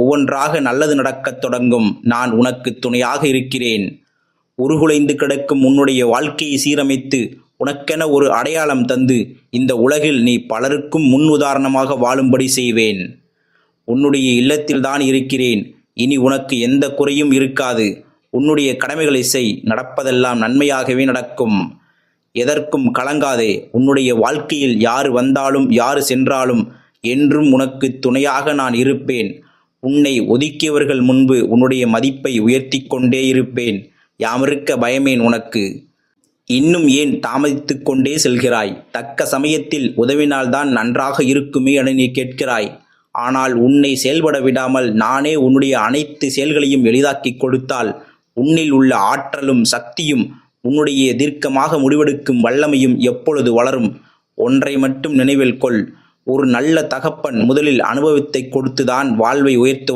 ஒவ்வொன்றாக நல்லது நடக்கத் தொடங்கும். நான் உனக்கு துணையாக இருக்கிறேன். உருகுலைந்து கிடக்கும் உன்னுடைய வாழ்க்கையை சீரமைத்து உனக்கென ஒரு அடையாளம் தந்து இந்த உலகில் நீ பலருக்கும் முன் உதாரணமாக வாழும்படி செய்வேன். உன்னுடைய இல்லத்தில்தான் இருக்கிறேன். இனி உனக்கு எந்த குறையும் இருக்காது. உன்னுடைய கடமைகளை செய். நடப்பதெல்லாம் நன்மையாகவே நடக்கும். எதற்கும் கலங்காதே. உன்னுடைய வாழ்க்கையில் யார் வந்தாலும் யார் சென்றாலும் என்றும் உனக்கு துணையாக நான் இருப்பேன். உன்னை ஒதுக்கியவர்கள் முன்பு உன்னுடைய மதிப்பை உயர்த்தி கொண்டே இருப்பேன். யாமிருக்க பயமேன் உனக்கு? இன்னும் ஏன் தாமதித்துக் கொண்டே செல்கிறாய்? தக்க சமயத்தில் உதவினால்தான் நன்றாக இருக்குமே என நீ கேட்கிறாய். ஆனால் உன்னை செயல்பட விடாமல் நானே உன்னுடைய அனைத்து செயல்களையும் எளிதாக்கிக் கொடுத்தால் உன்னில் உள்ள ஆற்றலும் சக்தியும் உன்னுடைய தீர்க்கமாக முடிவெடுக்கும் வல்லமையும் எப்பொழுது வளரும்? ஒன்றை மட்டும் நினைவில் கொள். ஒரு நல்ல தகப்பன் முதலில் அனுபவத்தை கொடுத்துதான் வாழ்வை உயர்த்துவார்.